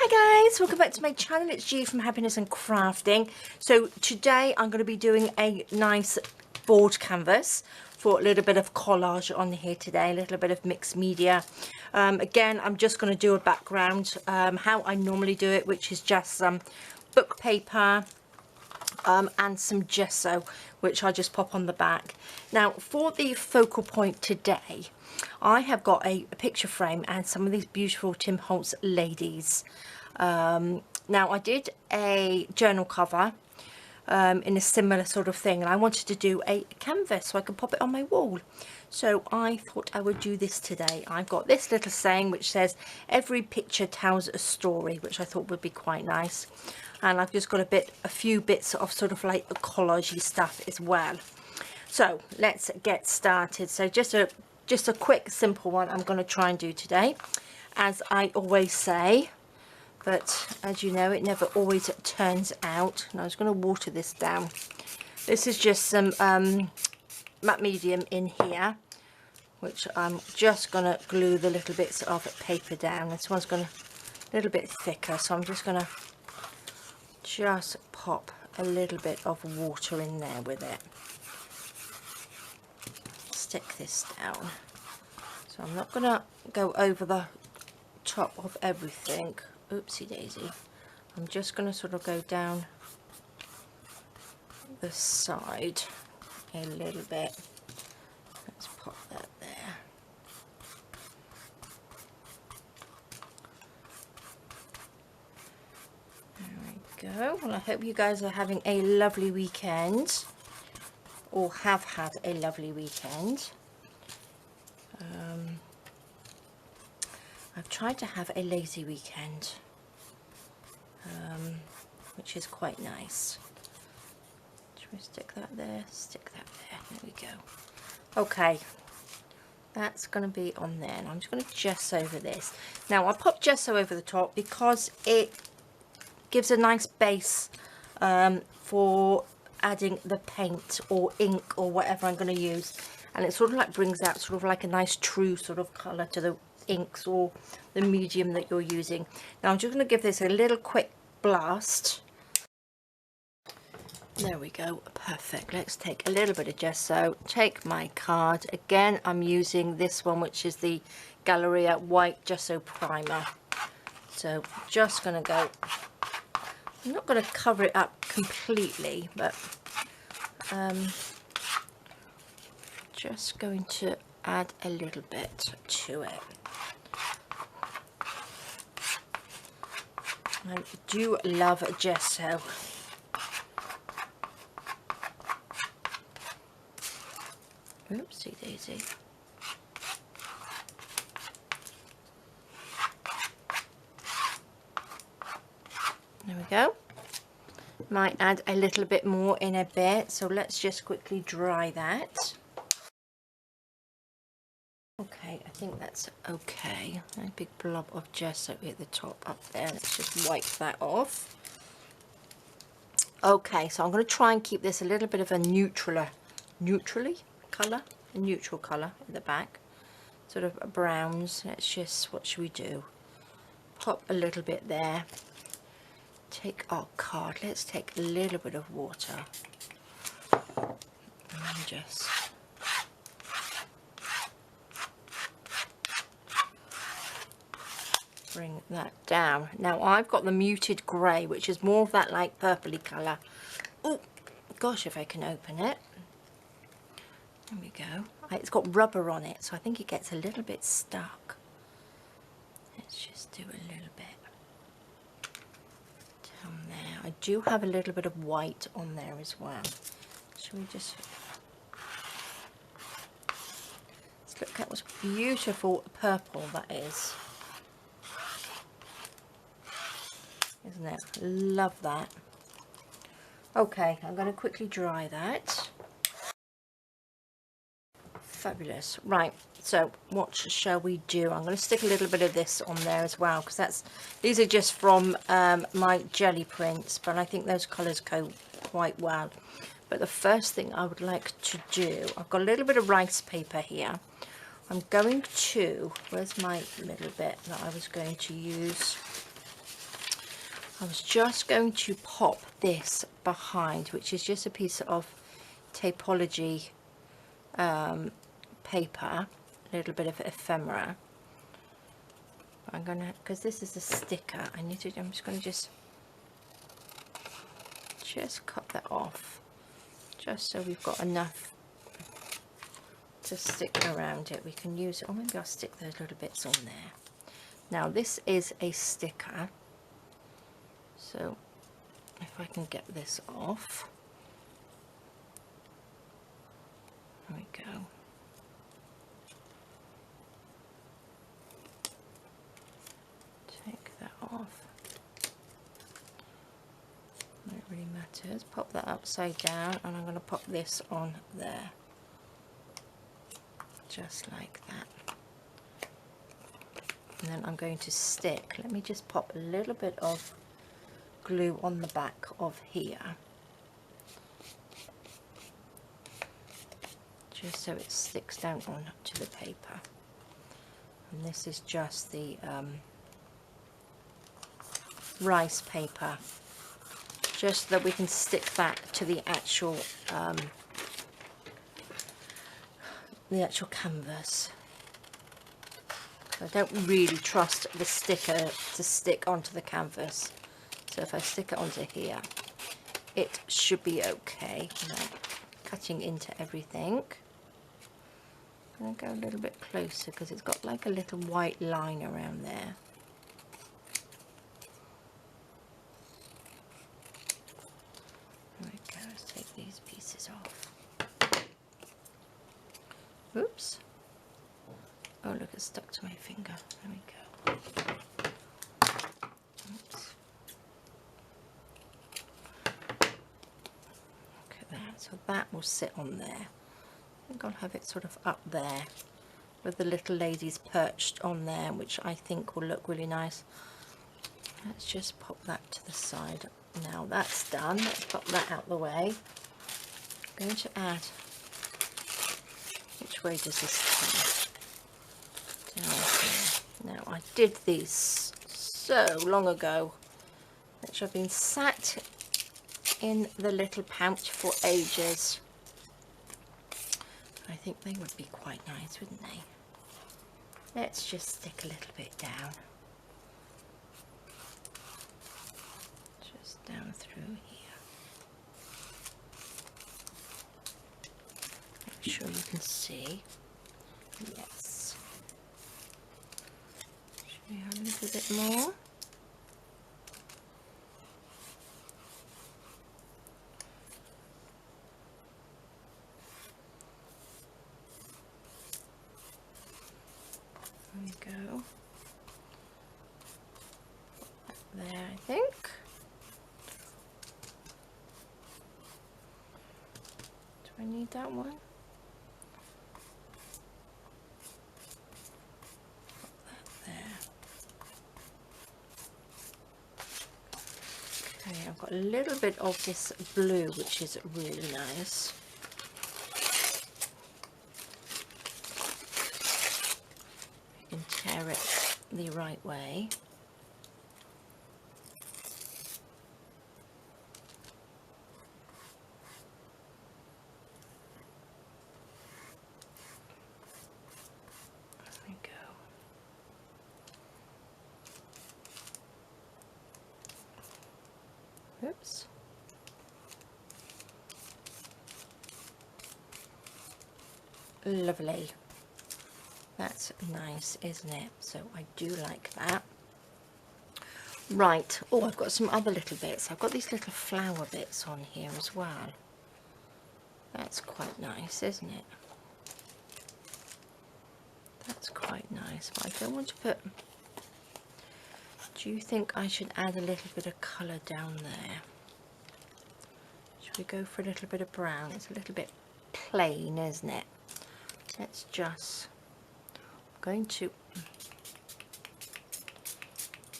Hi guys, welcome back to my channel. It's G from Happiness and Crafting. So today I'm going to be doing a nice board canvas for a little bit of collage on here today, a little bit of mixed media. Again, I'm just going to do a background how I normally do it, which is just some book paper and some gesso, which I just pop on the back. Now for the focal point today, I have got a picture frame and some of these beautiful Tim Holtz ladies. Now I did a journal cover in a similar sort of thing, and I wanted to do a canvas so I could pop it on my wall. So I thought I would do this today. I've got this little saying which says every picture tells a story, which I thought would be quite nice. And I've just got a few bits of sort of like a collagey stuff as well. So let's get started. So just a quick simple one I'm going to try and do today, as I always say, but as you know, it never always turns out. Now I was going to water this down. This is just some matte medium in here, which I'm just going to glue the little bits of paper down. This one's going a little bit thicker, so I'm just going to pop a little bit of water in there with it. Stick this down. So I'm not going to go over the top of everything. Oopsie daisy. I'm just going to sort of go down the side a little bit. Let's pop that there. Go. Well, I hope you guys are having a lovely weekend, or have had a lovely weekend. I've tried to have a lazy weekend, which is quite nice. Should we stick that there? Stick that there. There we go. Okay, that's going to be on there, and I'm just going to gesso over this. Now I pop gesso over the top because it gives a nice base for adding the paint or ink or whatever I'm going to use, and it sort of like brings out sort of like a nice true sort of colour to the inks or the medium that you're using. Now I'm just going to give this a little quick blast. There we go, perfect. Let's take a little bit of gesso, take my card. Again, I'm using this one, which is the Galleria White Gesso Primer. So just going to go, I'm not going to cover it up completely, but just going to add a little bit to it. I do love gesso. Oopsie daisy. There we go. Might add a little bit more in a bit, so let's just quickly dry that. Okay, I think that's okay. A big blob of gesso at the top up there. Let's just wipe that off. Okay, so I'm going to try and keep this a little bit of a neutral colour at the back, sort of browns. Let's just, what should we do? Pop a little bit there. Take our card. Let's take a little bit of water and just bring that down. Now I've got the muted grey, which is more of that like purpley colour. Oh gosh, if I can open it. There we go. It's got rubber on it, so I think it gets a little bit stuck. Let's just do a little bit down there. I do have a little bit of white on there as well. Shall we just, let's look at what beautiful purple that is. Isn't it? Love that. Okay, I'm going to quickly dry that. Fabulous. Right, so what shall we do? I'm going to stick a little bit of this on there as well, because these are just from my jelly prints, but I think those colours go quite well. But the first thing I would like to do, I've got a little bit of rice paper here. I'm going to, where's my little bit that I was going to use? I was just going to pop this behind, which is just a piece of Tapology paper, a little bit of ephemera. I'm gonna, because this is a sticker, I'm just going to just cut that off, just so we've got enough to stick around it. We can use it, or maybe I'll stick those little bits on there. Now this is a sticker, so if I can get this off, there we go. Take that off. No, it really matters. Pop that upside down, and I'm going to pop this on there, just like that. And then I'm going to stick, let me just pop a little bit of glue on the back of here, just so it sticks down onto the paper. And this is just the rice paper, just so that we can stick that to the actual canvas. I don't really trust the sticker to stick onto the canvas, so if I stick it onto here, it should be okay. Now, cutting into everything, I'm going to go a little bit closer because it's got like a little white line around there. There we go, let's take these pieces off. Oops. Oh look, it's stuck to my finger. There we go. Oops. Look at that. So that will sit on there. I think I'll have it sort of up there with the little ladies perched on there, which I think will look really nice. Let's just pop that to the side. Now that's done. Let's pop that out the way. I'm going to add, which way does this turn? Now I did these so long ago, which have been sat in the little pouch for ages. I think they would be quite nice, wouldn't they? Let's just stick a little bit down, just down through here. Make sure you can see. Yes. We have a little bit more. There we go. There, I think. Do I need that one? I've got a little bit of this blue, which is really nice. You can tear it the right way. There we go. Oops. Lovely. That's nice, isn't it? So I do like that. Right. Oh, I've got some other little bits. I've got these little flower bits on here as well. That's quite nice, isn't it? That's quite nice. But I don't want to put... Do you think I should add a little bit of colour down there? Should we go for a little bit of brown? It's a little bit plain, isn't it? Let's just... I'm going to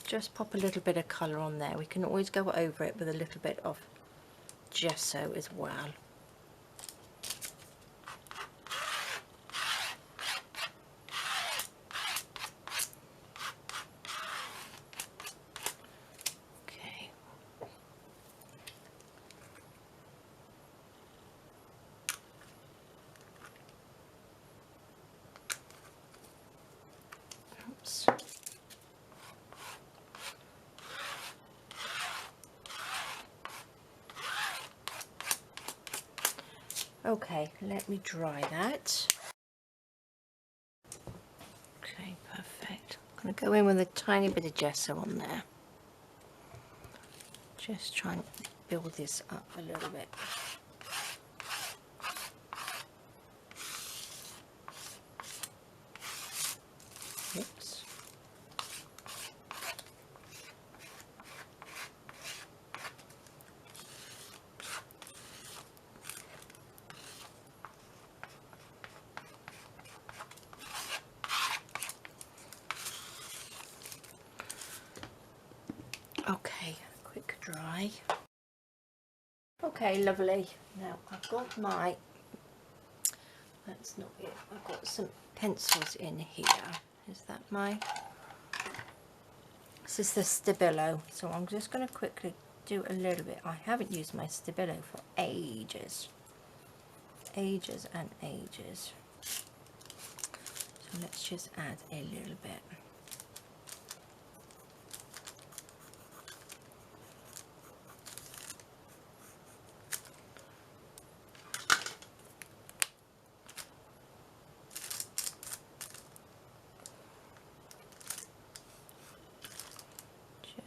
just pop a little bit of colour on there. We can always go over it with a little bit of gesso as well. Okay. Okay, let me dry that. Okay, perfect. I'm going to go in with a tiny bit of gesso on there. Just try and build this up a little bit. Oops. Okay, quick dry. Okay, lovely. Now I've got my, that's not it, I've got some pencils in here. Is that my, this is the Stabilo, so I'm just going to quickly do a little bit. I haven't used my Stabilo for ages and ages, so let's just add a little bit.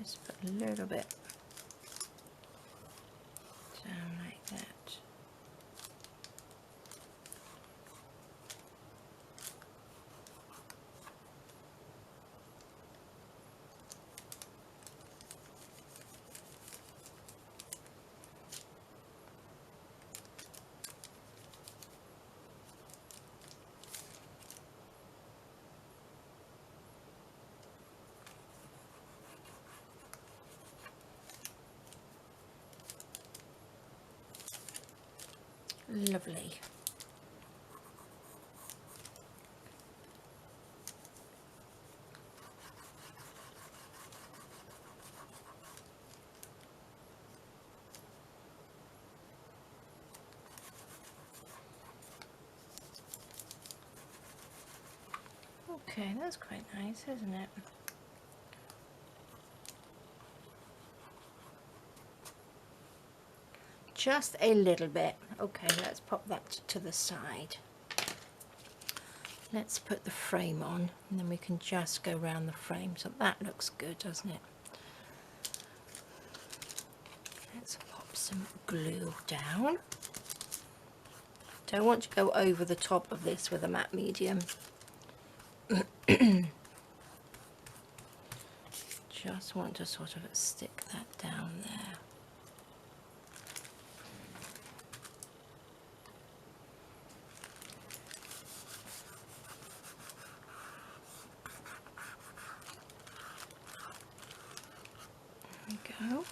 Just put a little bit down like that. Lovely. Okay, that's quite nice, isn't it? Just a little bit. Okay, let's pop that to the side. Let's put the frame on, and then we can just go around the frame. So that looks good, doesn't it? Let's pop some glue down. Don't want to go over the top of this with a matte medium. Just want to sort of stick that down there. There we go.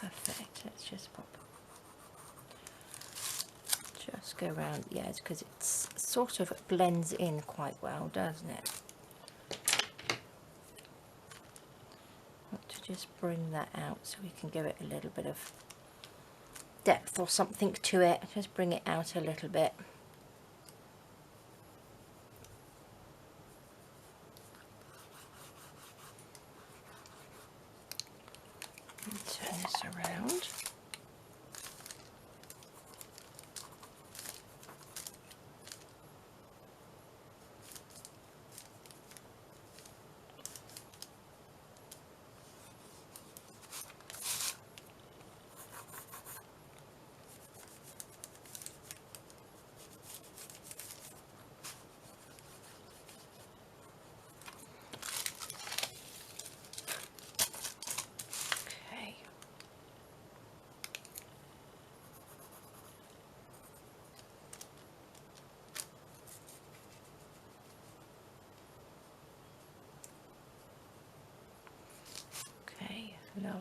Perfect. Let's just pop. Just go around the edge because it's sort of blends in quite well, doesn't it? Want to just bring that out so we can give it a little bit of depth or something to it. Just bring it out a little bit. And turn this around. Lovely.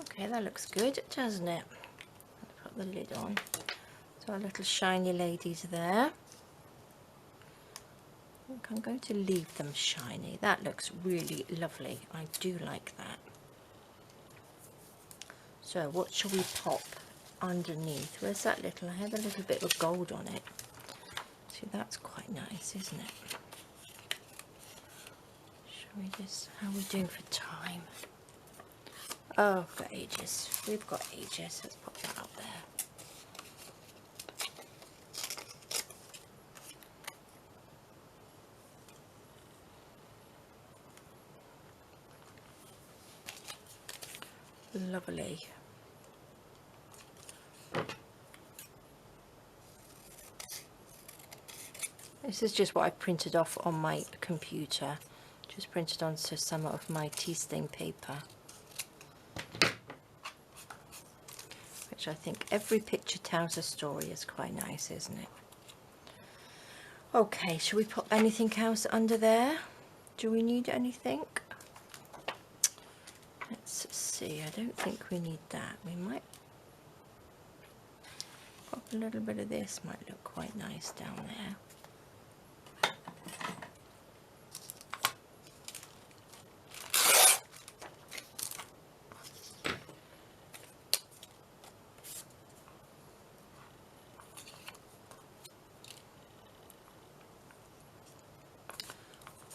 Okay, that looks good, doesn't it? I'll put the lid on. So our little shiny ladies there. I think I'm going to leave them shiny. That looks really lovely. I do like that. So what shall we pop underneath. Where's that little? I had a little bit of gold on it. See, that's quite nice, isn't it? Shall we just, how are we doing for time? Oh, we've got ages. We've got ages. Let's pop that up there. Lovely. This is just what I printed off on my computer. Just printed onto some of my tea stain paper. Which I think every picture tells a story is quite nice, isn't it? Okay, shall we put anything else under there? Do we need anything? Let's see, I don't think we need that. We might pop a little bit of this, might look quite nice down there.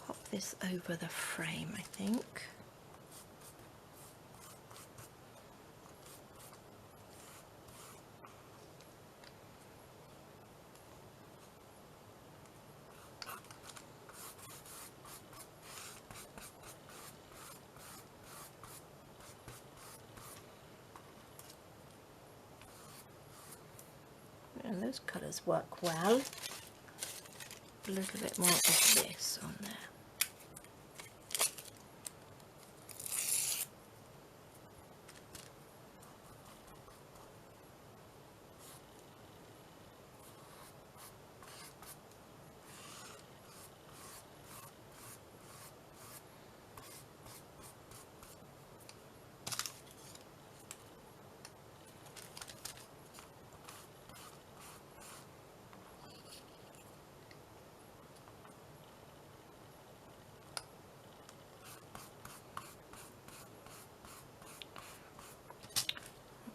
Pop this over the frame, I think. And those colours work well. A little bit more of this on there.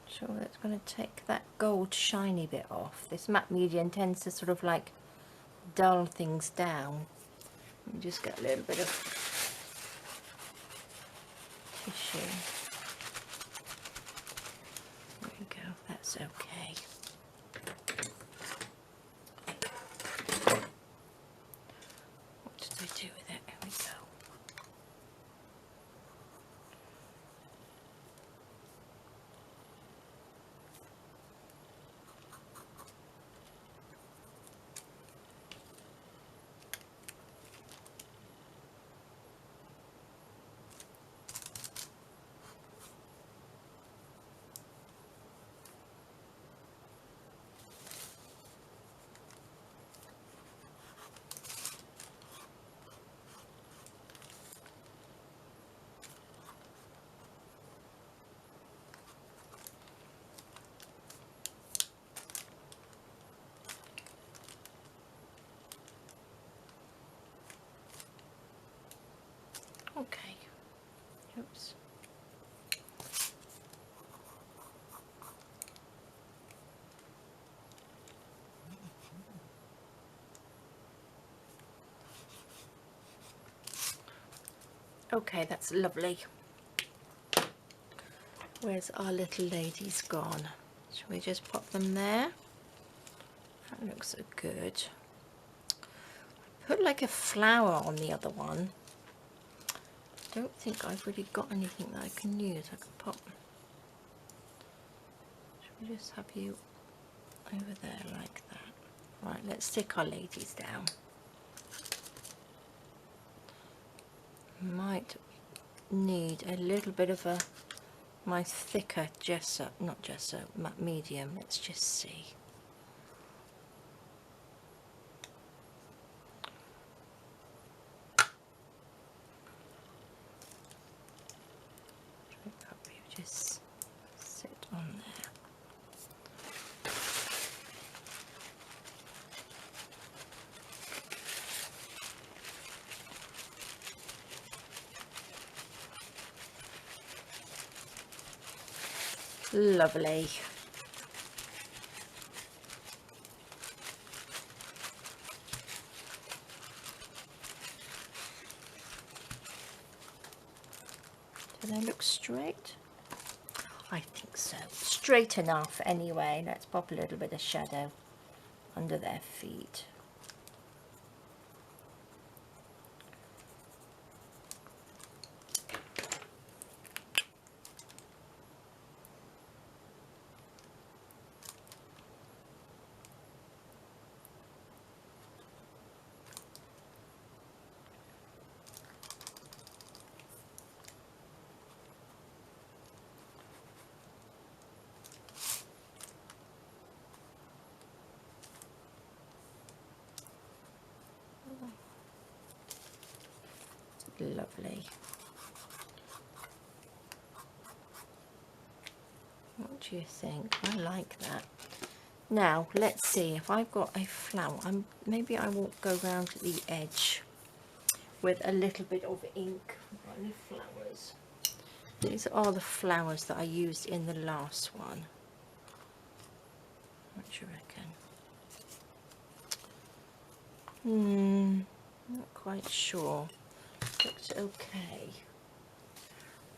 Sure, that's going to take that gold shiny bit off. This matte medium tends to sort of like dull things down. Let me just get a little bit of tissue. There we go, that's okay. What did we do with it? Here we go. Okay. Oops. Okay, that's lovely. Where's our little ladies gone? Shall we just pop them there? That looks so good. Put like a flower on the other one. Don't think I've really got anything that I can use. I can pop. Should we just have you over there like that? Right, let's stick our ladies down. Might need a little bit of my thicker gesso, not gesso, matte medium. Let's just see. Just sit on there. Lovely. they look straight? I think so. Straight enough anyway. Let's pop a little bit of shadow under their feet. Lovely. What do you think? I like that. Now let's see if I've got a flower. Maybe I will go round to the edge with a little bit of ink. Any flowers? These are the flowers that I used in the last one. What do you reckon? Not quite sure. Looks okay.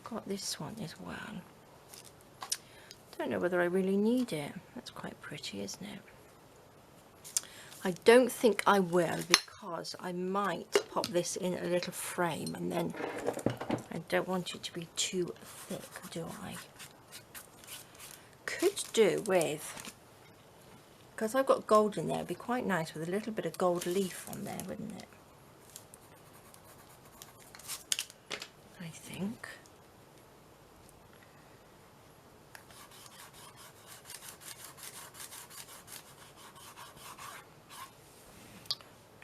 Got this one as well. Don't know whether I really need it. That's quite pretty, isn't it? I don't think I will, because I might pop this in a little frame, and then I don't want it to be too thick, do I? Could do with, because I've got gold in there, it'd be quite nice with a little bit of gold leaf on there, wouldn't it? I think.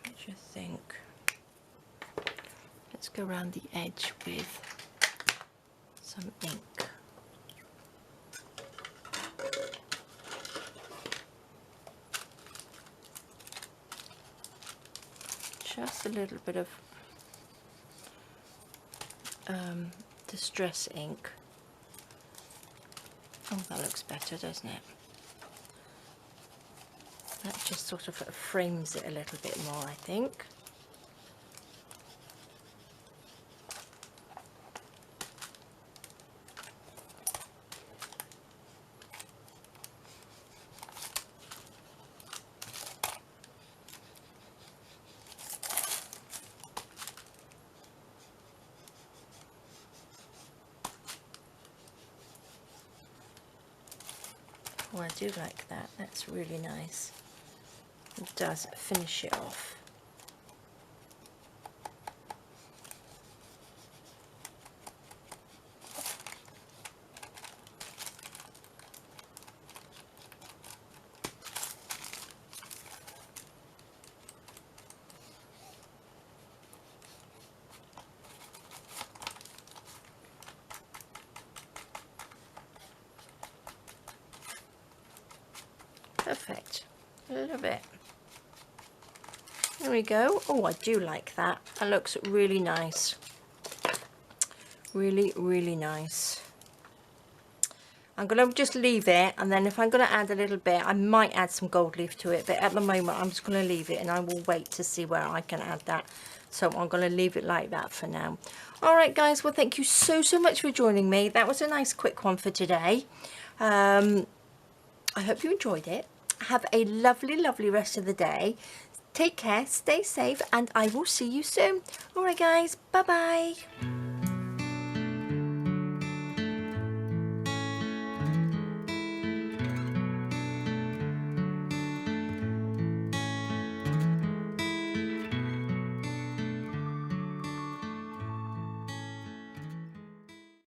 What do you think? Let's go around the edge with some ink. Just a little bit of distress ink. Oh, that looks better, doesn't it? That just sort of frames it a little bit more, I think. Oh, I do like that. That's really nice. It does finish it off. Perfect. Love it. There we go. Oh, I do like that. That looks really nice. Really, really nice. I'm going to just leave it, and then if I'm going to add a little bit, I might add some gold leaf to it, but at the moment I'm just going to leave it, and I will wait to see where I can add that. So I'm going to leave it like that for now. Alright guys, well thank you so much for joining me. That was a nice quick one for today. I hope you enjoyed it. Have a lovely rest of the day. Take care, stay safe, and I will see you soon. Alright guys, bye bye.